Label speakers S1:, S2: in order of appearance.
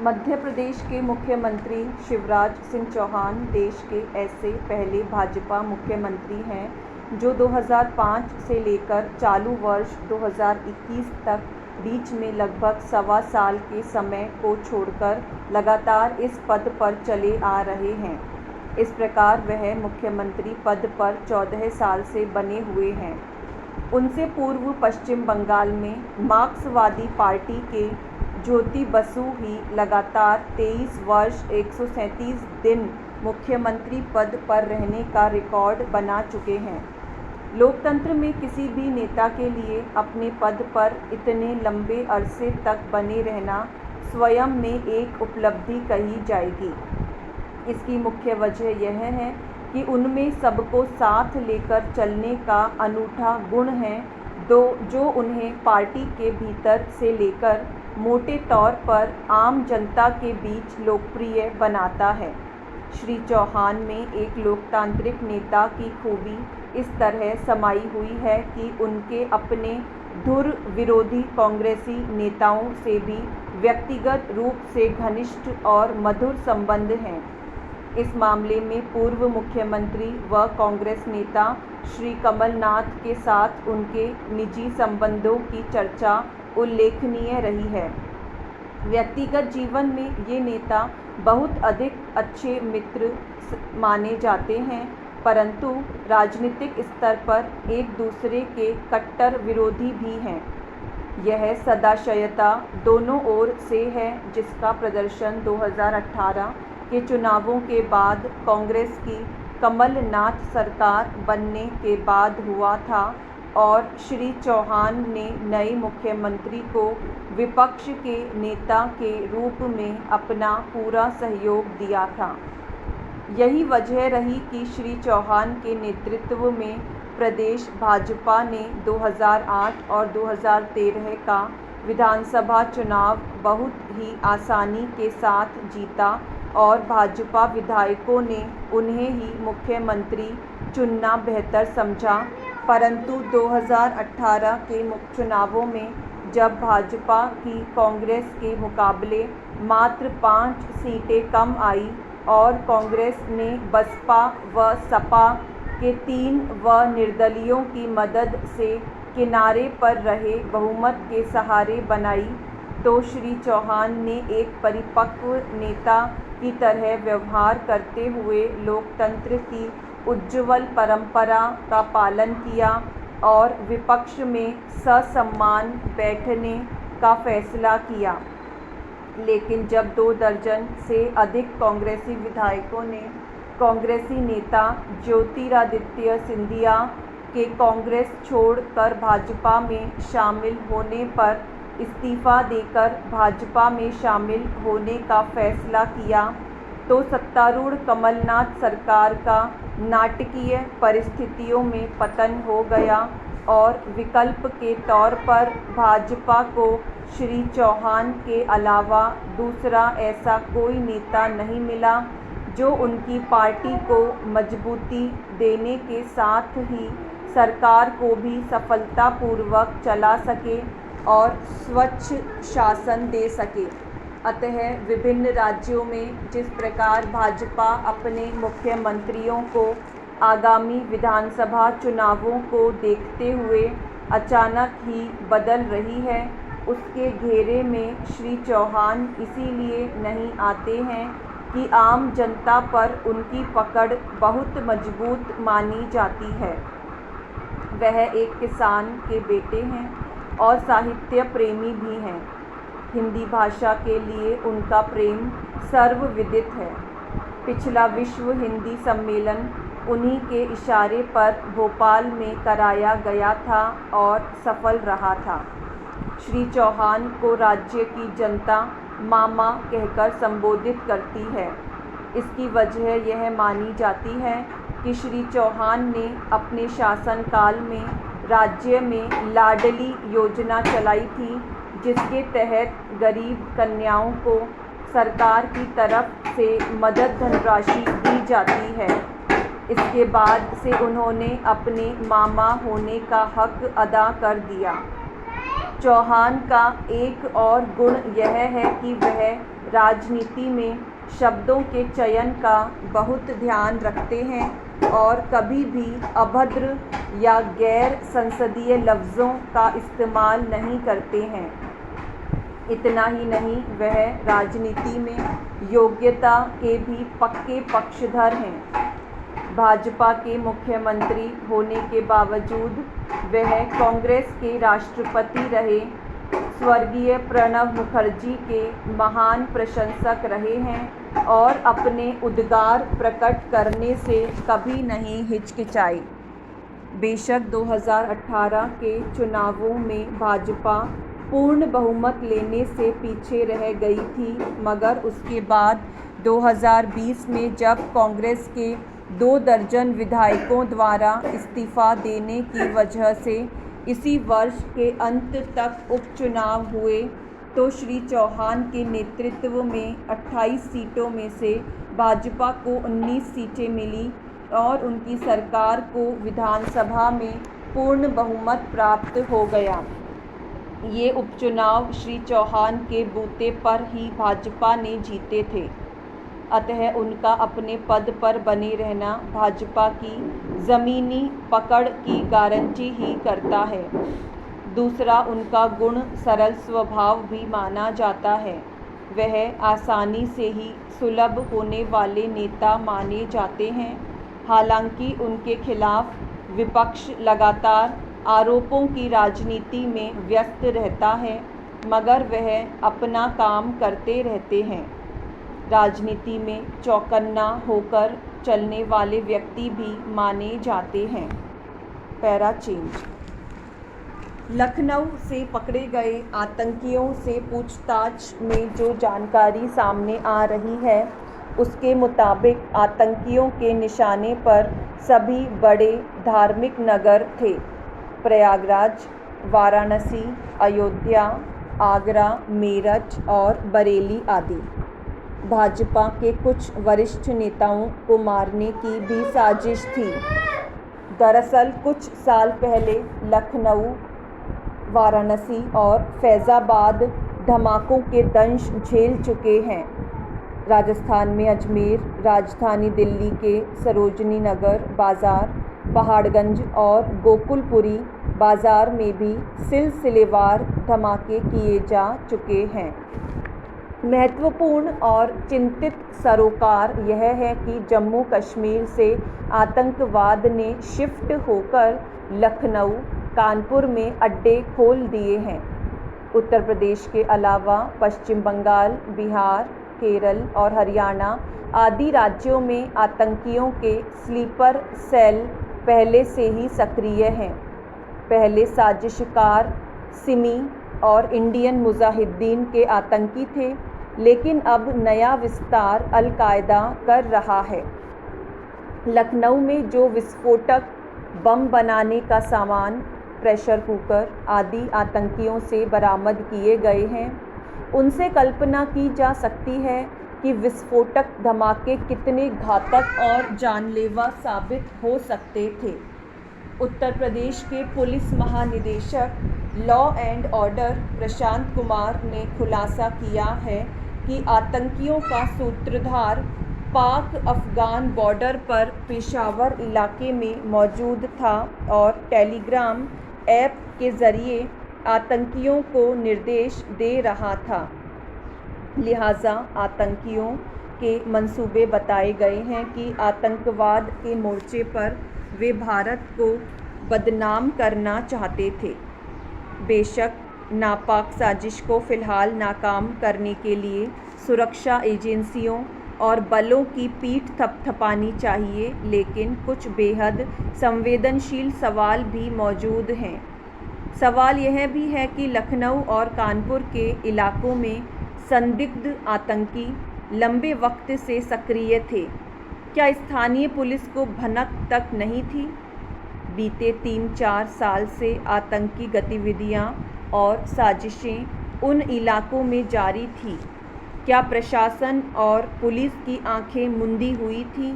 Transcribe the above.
S1: मध्य प्रदेश के मुख्यमंत्री शिवराज सिंह चौहान देश के ऐसे पहले भाजपा मुख्यमंत्री हैं जो 2005 से लेकर चालू वर्ष 2021 तक बीच में लगभग सवा साल के समय को छोड़कर लगातार इस पद पर चले आ रहे हैं। इस प्रकार वह मुख्यमंत्री पद पर 14 साल से बने हुए हैं। उनसे पूर्व पश्चिम बंगाल में मार्क्सवादी पार्टी के ज्योति बसु ही लगातार 23 वर्ष 137 दिन मुख्यमंत्री पद पर रहने का रिकॉर्ड बना चुके हैं। लोकतंत्र में किसी भी नेता के लिए अपने पद पर इतने लंबे अरसे तक बने रहना स्वयं में एक उपलब्धि कही जाएगी। इसकी मुख्य वजह यह है कि उनमें सबको साथ लेकर चलने का अनूठा गुण है, जो उन्हें पार्टी के भीतर से लेकर मोटे तौर पर आम जनता के बीच लोकप्रिय बनाता है। श्री चौहान में एक लोकतांत्रिक नेता की खूबी इस तरह समाई हुई है कि उनके अपने धुर विरोधी कांग्रेसी नेताओं से भी व्यक्तिगत रूप से घनिष्ठ और मधुर संबंध हैं। इस मामले में पूर्व मुख्यमंत्री व कांग्रेस नेता श्री कमलनाथ के साथ उनके निजी संबंधों की चर्चा उल्लेखनीय रही है। व्यक्तिगत जीवन में ये नेता बहुत अधिक अच्छे मित्र माने जाते हैं, परंतु राजनीतिक स्तर पर एक दूसरे के कट्टर विरोधी भी हैं। यह सदाशयता दोनों ओर से है, जिसका प्रदर्शन 2018 के चुनावों के बाद कांग्रेस की कमलनाथ सरकार बनने के बाद हुआ था और श्री चौहान ने नए मुख्यमंत्री को विपक्ष के नेता के रूप में अपना पूरा सहयोग दिया था। यही वजह रही कि श्री चौहान के नेतृत्व में प्रदेश भाजपा ने 2008 और 2013 का विधानसभा चुनाव बहुत ही आसानी के साथ जीता और भाजपा विधायकों ने उन्हें ही मुख्यमंत्री चुनना बेहतर समझा। परंतु 2018 के चुनावों में जब भाजपा की कांग्रेस के मुकाबले मात्र 5 सीटें कम आई और कांग्रेस ने बसपा व सपा के 3 व निर्दलीयों की मदद से किनारे पर रहे बहुमत के सहारे बनाई, तो श्री चौहान ने एक परिपक्व नेता की तरह व्यवहार करते हुए लोकतंत्र की उज्ज्वल परंपरा का पालन किया और विपक्ष में ससम्मान बैठने का फैसला किया। लेकिन जब 2 दर्जन से अधिक कांग्रेसी विधायकों ने कांग्रेसी नेता ज्योतिरादित्य सिंधिया के कांग्रेस छोड़कर भाजपा में शामिल होने पर इस्तीफा देकर भाजपा में शामिल होने का फैसला किया, तो सत्तारूढ़ कमलनाथ सरकार का नाटकीय परिस्थितियों में पतन हो गया और विकल्प के तौर पर भाजपा को श्री चौहान के अलावा दूसरा ऐसा कोई नेता नहीं मिला जो उनकी पार्टी को मजबूती देने के साथ ही सरकार को भी सफलतापूर्वक चला सके और स्वच्छ शासन दे सके। अतः विभिन्न राज्यों में जिस प्रकार भाजपा अपने मुख्यमंत्रियों को आगामी विधानसभा चुनावों को देखते हुए अचानक ही बदल रही है, उसके घेरे में श्री चौहान इसीलिए नहीं आते हैं कि आम जनता पर उनकी पकड़ बहुत मजबूत मानी जाती है। वह एक किसान के बेटे हैं और साहित्य प्रेमी भी हैं। हिंदी भाषा के लिए उनका प्रेम सर्वविदित है। पिछला विश्व हिंदी सम्मेलन उन्हीं के इशारे पर भोपाल में कराया गया था और सफल रहा था। श्री चौहान को राज्य की जनता मामा कहकर संबोधित करती है। इसकी वजह यह मानी जाती है कि श्री चौहान ने अपने शासनकाल में राज्य में लाडली योजना चलाई थी, जिसके तहत गरीब कन्याओं को सरकार की तरफ से मदद धनराशि दी जाती है। इसके बाद से उन्होंने अपने मामा होने का हक अदा कर दिया। चौहान का एक और गुण यह है कि वह राजनीति में शब्दों के चयन का बहुत ध्यान रखते हैं और कभी भी अभद्र या गैर संसदीय लफ्ज़ों का इस्तेमाल नहीं करते हैं। इतना ही नहीं, वह राजनीति में योग्यता के भी पक्के पक्षधर हैं। भाजपा के मुख्यमंत्री होने के बावजूद वह कांग्रेस के राष्ट्रपति रहे स्वर्गीय प्रणब मुखर्जी के महान प्रशंसक रहे हैं और अपने उद्गार प्रकट करने से कभी नहीं हिचकिचाए। बेशक 2018 के चुनावों में भाजपा पूर्ण बहुमत लेने से पीछे रह गई थी, मगर उसके बाद 2020 में जब कांग्रेस के 2 दर्जन विधायकों द्वारा इस्तीफा देने की वजह से इसी वर्ष के अंत तक उपचुनाव हुए, तो श्री चौहान के नेतृत्व में 28 सीटों में से भाजपा को 19 सीटें मिली और उनकी सरकार को विधानसभा में पूर्ण बहुमत प्राप्त हो गया। ये उपचुनाव श्री चौहान के बूते पर ही भाजपा ने जीते थे, अतः उनका अपने पद पर बने रहना भाजपा की ज़मीनी पकड़ की गारंटी ही करता है। दूसरा, उनका गुण सरल स्वभाव भी माना जाता है। वह आसानी से ही सुलभ होने वाले नेता माने जाते हैं। हालांकि उनके खिलाफ विपक्ष लगातार आरोपों की राजनीति में व्यस्त रहता है, मगर वह अपना काम करते रहते हैं। राजनीति में चौकन्ना होकर चलने वाले व्यक्ति भी माने जाते हैं। Para change. लखनऊ से पकड़े गए आतंकियों से पूछताछ में जो जानकारी सामने आ रही है, उसके मुताबिक आतंकियों के निशाने पर सभी बड़े धार्मिक नगर थे: प्रयागराज, वाराणसी, अयोध्या, आगरा, मेरठ और बरेली आदि। भाजपा के कुछ वरिष्ठ नेताओं को मारने की भी साजिश थी। दरअसल कुछ साल पहले लखनऊ, वाराणसी और फैज़ाबाद धमाकों के दंश झेल चुके हैं। राजस्थान में अजमेर, राजधानी दिल्ली के सरोजनी नगर बाज़ार, पहाड़गंज और गोकुलपुरी बाज़ार में भी सिलसिलेवार धमाके किए जा चुके हैं। महत्वपूर्ण और चिंतित सरोकार यह है कि जम्मू कश्मीर से आतंकवाद ने शिफ्ट होकर लखनऊ, कानपुर में अड्डे खोल दिए हैं। उत्तर प्रदेश के अलावा पश्चिम बंगाल, बिहार, केरल और हरियाणा आदि राज्यों में आतंकियों के स्लीपर सेल पहले से ही सक्रिय हैं। पहले साजिशकार सिमी और इंडियन मुजाहिदीन के आतंकी थे, लेकिन अब नया विस्तार अल-कायदा कर रहा है। लखनऊ में जो विस्फोटक, बम बनाने का सामान, प्रेशर कुकर आदि आतंकियों से बरामद किए गए हैं, उनसे कल्पना की जा सकती है कि विस्फोटक धमाके कितने घातक और जानलेवा साबित हो सकते थे। उत्तर प्रदेश के पुलिस महानिदेशक law and order Prashant Kumar ने खुलासा किया है कि आतंकियों का सूत्रधार पाक अफ़गान बॉर्डर पर पेशावर इलाके में मौजूद था और टेलीग्राम ऐप के ज़रिए आतंकियों को निर्देश दे रहा था। लिहाजा आतंकियों के मंसूबे बताए गए हैं कि आतंकवाद के मोर्चे पर वे भारत को बदनाम करना चाहते थे। बेशक नापाक साजिश को फ़िलहाल नाकाम करने के लिए सुरक्षा एजेंसियों और बलों की पीठ थपथपानी चाहिए, लेकिन कुछ बेहद संवेदनशील सवाल भी मौजूद हैं। सवाल यह भी है कि लखनऊ और कानपुर के इलाकों में संदिग्ध आतंकी लंबे वक्त से सक्रिय थे। क्या स्थानीय पुलिस को भनक तक नहीं थी? बीते 3-4 साल से आतंकी गतिविधियां और साजिशें उन इलाकों में जारी थी। क्या प्रशासन और पुलिस की आंखें मुंदी हुई थीं?